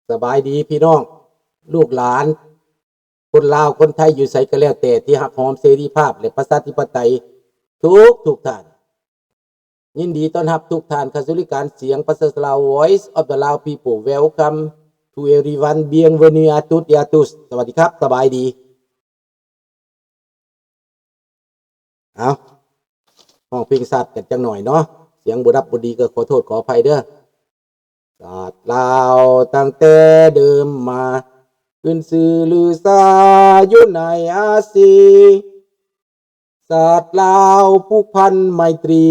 สบายดีพี่น้องลูกหลานคนลาวคนไทยอยู่ไสก็แล้วแต่ที่หักหอมเสรีภาพและประชาธิปไตยทุกท่านยินดีต้อนรับทุกท่านเข้าสู่รายการเสียงประชาชนลาว Voice of the Lao People Welcome to everyone bienvenue à tous et à tous สวัสดีครับสบายดีเอาห้องเพลงสัตว์กันจังหน่อยเนาะเสียงบุรับบุดีก็ขอโทษขออภัยเด้อศาสตร์ลาวตั้งแต่เดิมมาขึ้นสื่อลือสาอยู่ในอาซีศาสตร์ลาวผูกพันไมตรี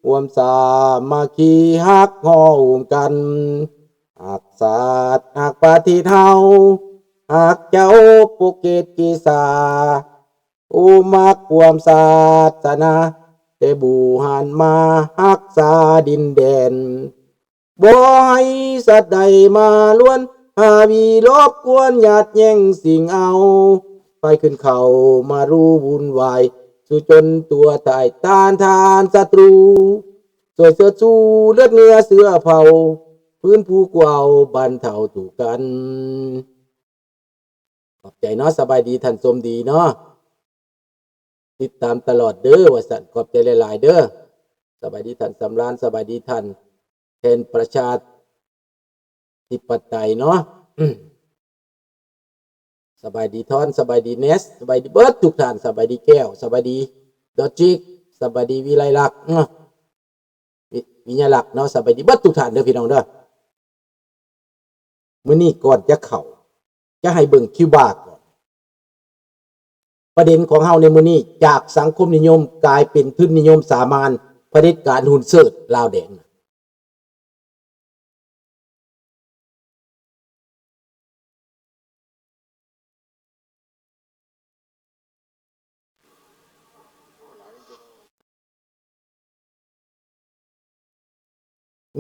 รวมสามัคคีฮักห้อมกันหักศาสตร์หักประเทศเฮาหักเจ้าปุกเกตกีสาอุมักความศาสนาแต่บูหันมาฮักษาดินแดนบ่ให้สัตว์ใดมาล้วนหาวีรบกวนหยาดแย่งสิ่งเอาไปขึ้นเขามารู้วุ่นวายสู้จนตัวตายต้านทานศัตรูสวยเสือสู้เลือดเนื้อเสือเผาพื้นผู้กวาวบรรเทาถูกกันขอบใจเนาะสบายดีท่านสมดีเนาะติดตามตลอดเด้อว่าสันขอบใจหลายๆเด้อสบายดีท่านสำราญสบายดีท่านแทนประชาธิปไตยเนาะสบายดีทอนสบายดีเนสสบายดีเบิร์ดทุกท่านสบายดีแก้วสบายดีดอจิกสบายดีวิไลลักษณ์วิญญาลักษณ์เนาะสบายดีเบิร์ดทุกท่านเด้อพี่น้องเด้อมื้อนี้ก่อนจะเข้าจะให้เบิ่งคิวบาก่อนประเด็นของเฮาในมื้อนี้จากสังคมนิยมกลายเป็นทุนนิยมสามัญเผด็จการหุ่นเสิร์ชลาวแดง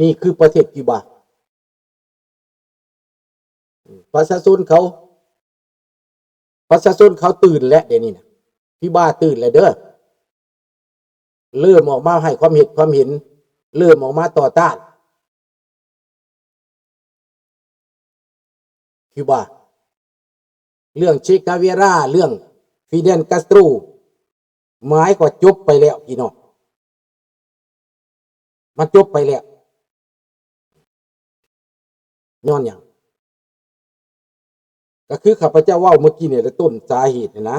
นี่คือประเทศคิวบาประชาชนเขาตื่นแล้วเดี๋ยวนี้นะคิวบาตื่นแล้วเด้อเริ่มออกมาให้ความเห็นเริ่มออกมาต่อต้านคิวบาเรื่องเชกาเวราเรื่องฟิเดลคาสโตรหมายก็จบไปแล้วพี่น้องมันจบไปแล้วย้อนอย่างก็คือข้าพเจ้าว่าเมื่อกี้เนี่ยต้นสาเหตุนะ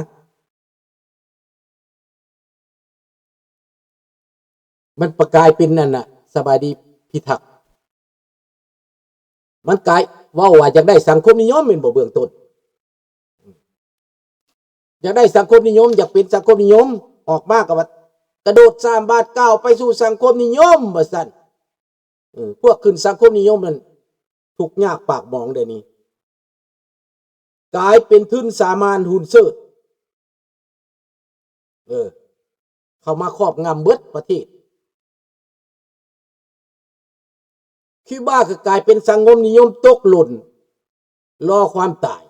มันประกายเป็นนั่นน่ะสบายดีพิทักษ์มันกลายว่าอยากได้สังคมนิยมเป็นบ่เบื้องต้นอยากได้สังคมนิยมอยากเป็นสังคมนิยมออกมากับว่ากระโดด3 บาทก้าวไปสู่สังคมนิยมว่าซั่นพวกขึ้นสังคมนิยมนั้นทุกข์ยากปากหมองเดี๋ยวนี้กลายเป็นทุนสามัญหุ่นเสิร์ชเข้ามาครอบงำเบิดประเทศคิวบาก็กลายเป็นสังคมนิยมตกหล่นรอความตาย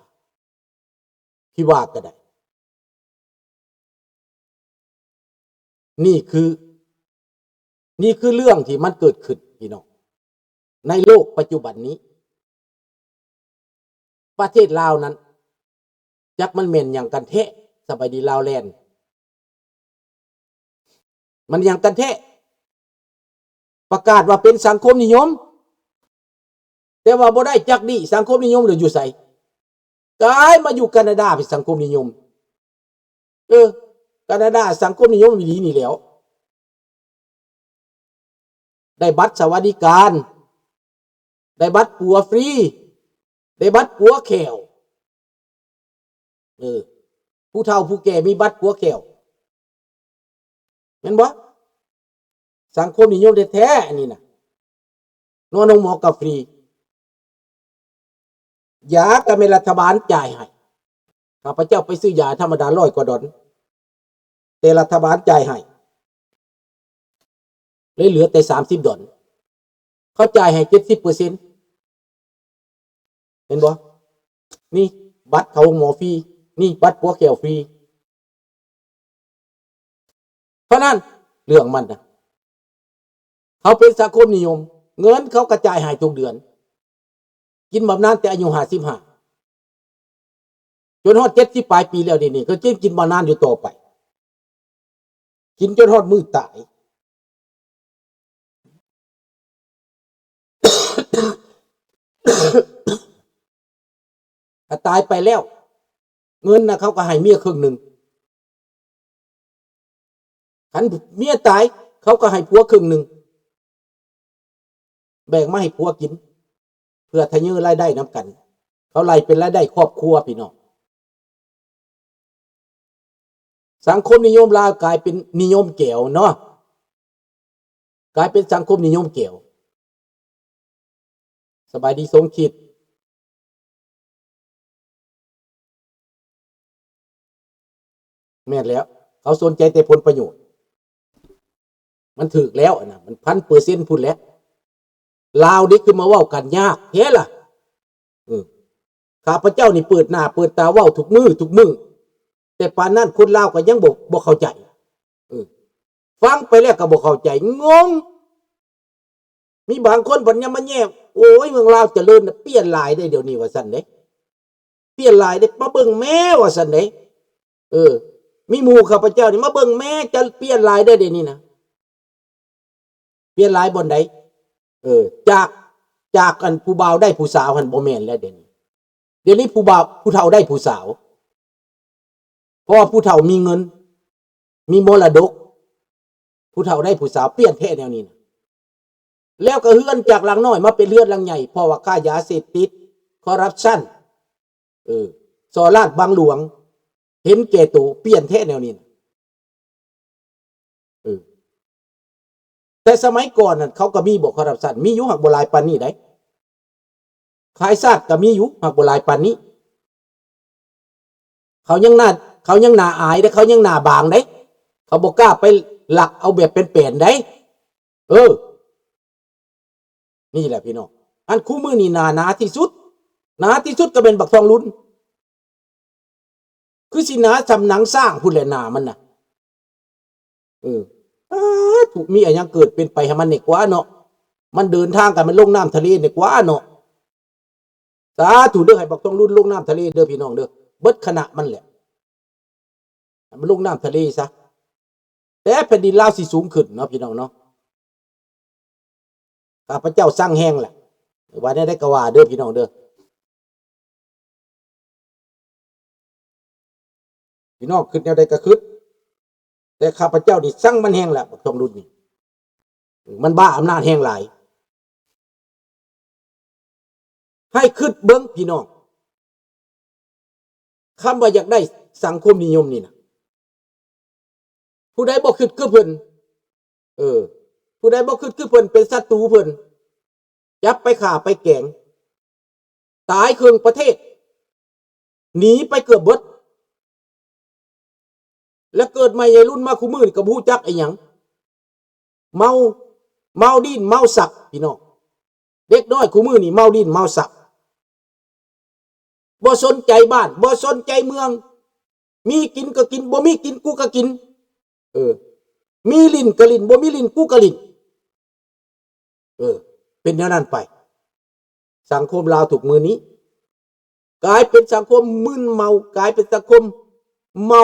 คิวบาก็ได้นี่คือเรื่องที่มันเกิดขึ้นพี่น้องในโลกปัจจุบันนี้ประเทศลาวนั้นจักมันเหม็นอย่างกันแท้สบายดีลาวแลนด์มันอย่างกันแท้ประกาศว่าเป็นสังคมนิยมแต่ว่าบ่ได้จักดีสังคมนิยมหรืออยู่ไสกลายมาอยู่แคนาดาเป็นสังคมนิยมแคนาดาสังคมนิยมอีหลีนี่แล้วได้บัตรสวัสดิการได้บัตรปัวฟรีได้บัตรปัวแขวผู้เฒ่าผู้แก่มีบัตรปัวแขวเห็นบ่สังคมนิยมแท้ๆอันนี้น่ะนอนหมอก็ฟรียาก็เป็นรัฐบาลจ่ายให้ข้าพเจ้าไปซื้อยาธรรมดา100 กว่าดอลแต่รัฐบาลจ่ายให้เลยเหลือแต่30 ดอลเขาจ่ายให้ 70% เห็นบ่นี่บัตรเข้าหมอฟรีนี่บัตรปัวแขวฟรีเพราะนั้นเรื่องมันนะเขาเป็นสังคมนิยมเงินเขากระจายให้ทุกเดือน กินบำนาญแต่อายุ55จนฮอด70ปลายปีแล้วนี่ก็กินบำนาญอยู่ต่อไปกินจนฮอดมือตายถ้าตายไปแล้วเงินนะเขาก็ให้เมียครึ่งหนึ่งคันเมียตายเขาก็ให้ผัวครึ่งหนึ่งแบ่งมาให้ผัวกินเพื่อทะเยอรายได้นำกันเขาไล่เป็นรายได้ครอบครัวพี่น้องสังคมนิยมลาวกลายเป็นนิยมแก้วเนาะกลายเป็นสังคมนิยมแก้วสบายดีสมคิดแม่นแล้วเขาสนใจแต่ผลประโยชน์มันถึกแล้วนะมัน1,000%พุ่นแล้วลาวนี่คือมาเว้ากันยากแท้ล่ะข้าพเจ้านี่เปิดหน้าเปิดตาเว้าทุกมือแต่ปานนั้นคนลาวก็ยังบ่เข้าใจฟังไปแล้วก็บ่เข้าใจงงมีบางคนเพิ่นยังมาแย่โอ้ยเมืองลาวเจริญเปลี่ยนหลายได้เดี๋ยวนี้ว่าซั่นเด้เปลี่ยนหลายได้มาเบิ่งแม่ว่าซั่นเด้มีหมู่ข้าพเจ้านี่มาเบิ่งแม่จะเปลี่ยนหลายได้เดี๋ยวนี้นะเปลี่ยนหลายบ่อนใดจากอันผู้บ่าวได้ผู้สาวหันบ่แม่นแล้วเดี๋ยวนี้ผู้บ่าวผู้เฒ่าได้ผู้สาวเพราะว่าผู้เฒ่ามีเงินมีมรดกผู้เฒ่าได้ผู้สาวเปลี่ยนแท้แนวนี้นะแล้วก็เฮือนจากหลังน้อยมาเป็นเฮือนหลังใหญ่เพราะว่าค่ายาเสพติดคอร์รัปชันซอลาดบางหลวงเห็นแก่ตัวเปลี่ยนแท้แนวนี้นะแต่สมัยก่อนน่ะเขาก็มีบ่คอร์รัปชันมีอยู่หักบ่หลายปานนี้ได้ขายซากก็มีอยู่หักบ่หลายปานนี้เขายังหน้าอายได้เขายังหน้าบางได้เขาบ่กล้าไปหลักเอาแบบเป็นแปลนได้นี่แหละพี่น้องอันคู่มือนี่หนาที่สุดก็เป็นบักทองลุ้นคือสิหนาสำหนังสร้างพุ่นแหละหนามันน่ะถูกมีอะไรยังเกิดเป็นไปให้มันเนี่ยกว่าเนาะมันเดินทางกันมันลงน้ำทะเลเนี่ยกว่าเนาะสาธุเด้อให้บักทองลุ้นลงน้ำทะเลเด้อพี่น้องเด้อเบิดขณะมันแหละมันลงน้ำทะเลซะแต่แผ่นดินลาวสิสูงขึ้นเนาะพี่น้องเนาะข้าพเจ้าสร้างแห้งแหละว่าได้ก็ว่าเด้อพี่น้องเด้อพี่น้องขึ้นแนวใดก็ขึ้นแต่ข้าพเจ้านี่สร้างมันแห้งแหละบักทองลุ้นนี่มันบ้าอำนาจแห้งหลายให้ขึ้นเบิ้งพี่น้องคำว่าอยากได้สังคมนิยมนี่นะผู้ใดบ่ขึ้นคือเพิ่นผู้ใดบ่ขึ้นคือเพิ่นเป็นศัตรูเพิ่นจับไปฆ่าไปแกงตายครึ่งประเทศหนีไปเกือบเบิดแล้วเกิดใหม่ในรุ่นมาคู่มือกับผู้จักไอ้หยังเมาดินเมาสักพี่น้องเด็กน้อยคู่มือนี่เมาดินเมาสักบ่สนใจบ้านบ่สนใจเมืองมีกินก็กินบ่มีกินกูก็กินมีลิ้นก็ลิ้นบ่มีลิ้นกูก็ลิ้นเป็นแนวนั้นไปสังคมลาวถูกมือนี้กลายเป็นสังคมมึนเมากลายเป็นสังคมเมา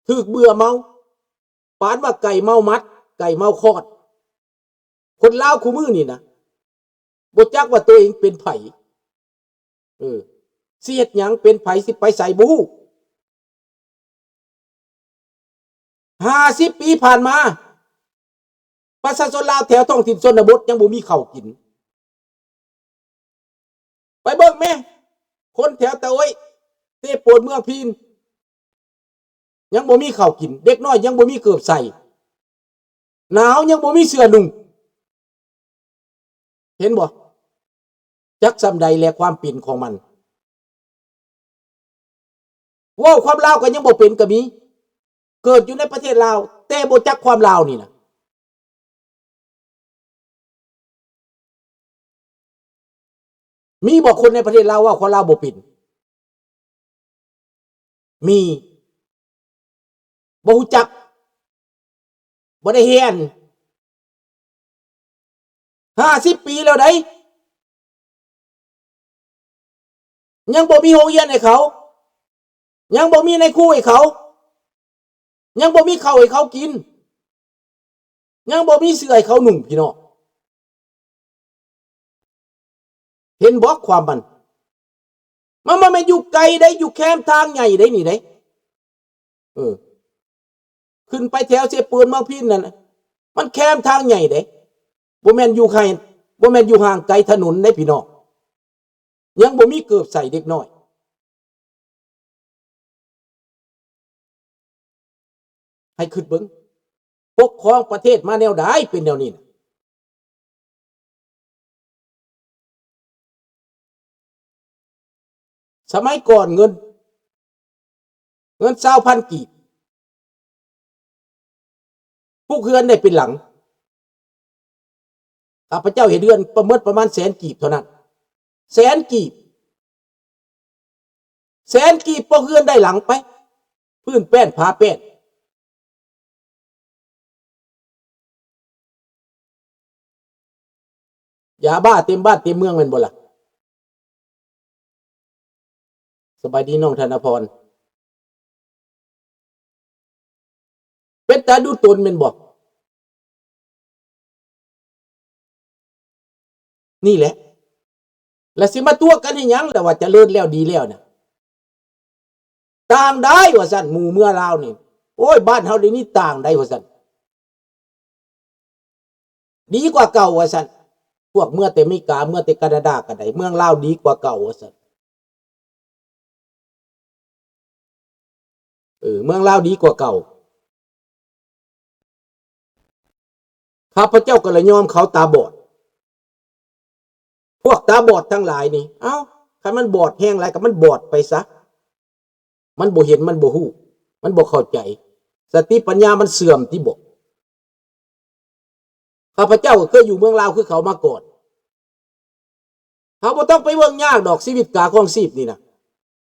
ถึกเบื่อเมาปานว่าไก่เมามัดไก่เมาคอดคนลาวคู่มือนี่นะบ่จักว่าตัวเองเป็นไผเสียดหยังเป็นไผสิไปใส่บู50 ปีผ่านมาประชาชนลาวแถวท้องถิ่นชนบทยังบ่มีข้าวกินไปเบิ่งแม่คนแถวตะโอ้ยเตโปนเมืองพีนยังบ่มีข้าวกินเด็กน้อยยังบ่มีเกือบใส่หนาวยังบ่มีเสื้อนุ่งเห็นบ่จักซำใดแลความเป็นของมันว้าความลาวก็ยังบ่เป็นก็มีเกิดอยู่ในประเทศลาวแต่บ่จักความลาวนี่นะมีบอกคนในประเทศลาวว่าคนลาวบ่เป็นมีบ่ฮู้จักบ่ได้เรียน50 ปีแล้วได้ ยังบ่มีโรงเรียนให้เขายังบ่มีในครูให้เขายังบ่มีข้าวให้เขากินยังบ่มีเสื้อให้เขานุ่งพี่น้องเห็นบ่ความมันไม่อยู่ไกลได้อยู่แคมป์ทางใหญ่ได้นี่ได้ขึ้นไปแถวเสปืนมาพินนั่นมันแคมป์ทางใหญ่ได้บ่แม่นอยู่ห่างไกลถนนได้พี่น้องยังบ่มีเกือบใส่เด็กน้อยให้คิดเบิ่งปกครองประเทศมาแนวใดเป็นแนวนี้นะสมัยก่อนเงิน20,000 กีบผู้เฮือนได้เป็นหลังข้าพเจ้าเห็นเดือนประมาณ100,000 กีบเท่านั้น100,000 กีบพอเฮือนได้หลังไปพื้นแป้นผาแป้นยาบ้าเต็มบ้านเต็มเมืองแม่นบ่ล่ะสบายดีน้องธนพรเป็นตาดูตนแม่นบ่นี่แหละแล้วสิมาตัวกันให้หยังล่ะว่าเจริญแล้วดีแล้วน่ะต่างได้ว่าซั่นหมู่เมื่อลาวนี่โอ้ยบ้านเฮาเดี๋ยวนี้ต่างได้ว่าซั่นดีกว่าเก่าว่าซั่นพวกเมื่อแต่อเมริกาเมื่อแต่แคนาดาก็ได้เมืองลาวดีกว่าเก่าว่าซั่นเมืองลาวดีกว่าเก่าข้าพเจ้าก็เลยยอมเขาตาบอดพวกตาบอดทั้งหลายนี่เอ้าคันมันบอดแห้งหลายก็มันบอดไปซะมันบ่เห็นมันบ่ฮู้มันบ่เข้าใจสติปัญญามันเสื่อมที่บ่ข้าพเจ้าก็เคยอยู่เมืองลาวคือเขามาก่อนเขาบ่ต้องไปเบิ่งยากดอกชีวิตกาครองชีพนี่นะ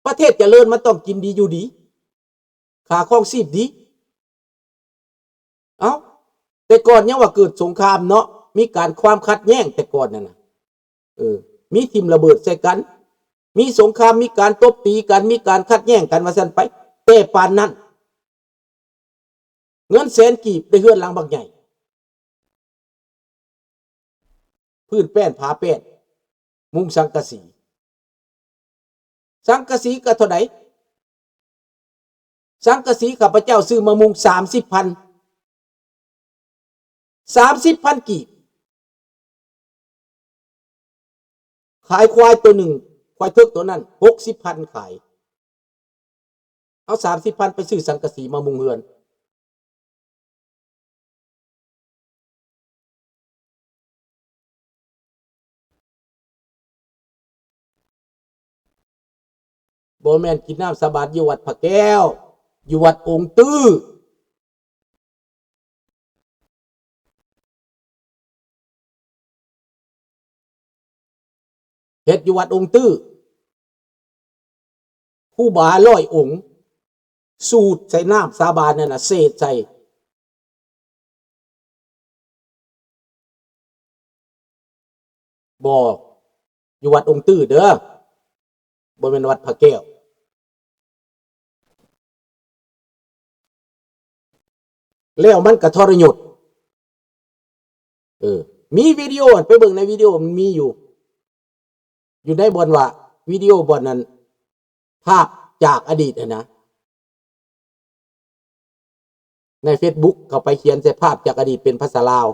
ประเทศเจริญมันต้องกินดีอยู่ดีค่าครองชีพดีเอ้าแต่ก่อนยังว่าเกิดสงครามเนาะมีการความขัดแย้งแต่ก่อนนั่นน่ะมีทิ่มระเบิดใส่กันมีสงครามมีการตบตีกันมีการขัดแย้งกันว่าซั่นไปแต่ปานนั้นเงิน100,000 กีบได้เฮือนหลังบักใหญ่พื้นแป้นผาแป้นมุงสังกะสีก็เท่าใดสังกะสีข้าพเจ้าซื้อมามุง30,000 กีบขายควายตัวหนึ่งควายเทิกตัวนั้น60,000ขายเอา30,000ไปซื้อสังกะสีมามุงเฮือนบ่แม่นกินน้ำสาบานอยู่วัดพระแก้วอยู่วัดองค์ตื้อเฮ็ดอยู่วัดองค์ตื้อครูบา100 องค์สูตรใส่น้ำสาบานนั่นน่ะเศษใส่บ่อยู่วัดองค์ตื้อเด้อบ่แม่นวัดพระแก้วแล้วมันก็ทรยศมีวิดีโอไปเบิ่งในวิดีโอมันมีอยู่ในบ่อนว่าวิดีโอบ่อนนั้นภาพจากอดีตนะใน Facebook เขาไปเขียนใส่ภาพจากอดีตเป็นภาษาลาว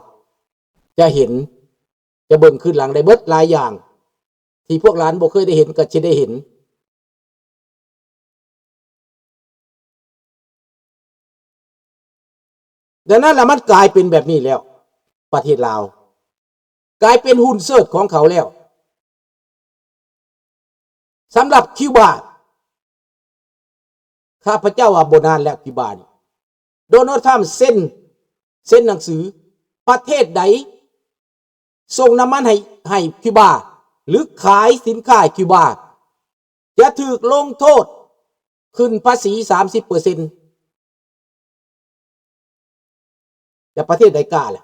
จะเห็นจะเบิ่งขึ้นหลังได้เบิดหลายอย่างที่พวกหลานบ่เคยได้เห็นก็สิได้เห็นดังนั้นแล้วมันกลายเป็นแบบนี้แล้วประเทศลาวกลายเป็นหุ้นเซิร์ชของเขาแล้วสำหรับคิวบาข้าพเจ้าว่าโบนานแล้วคิวบานี่โดนัลด์ทรัมป์เซ็นหนังสือประเทศใดส่งน้ำมันให้คิวบาหรือขายสินค้าคิวบาจะถูกลงโทษขึ้นภาษี 30%แต่ประเทศใดกล้าล่ะ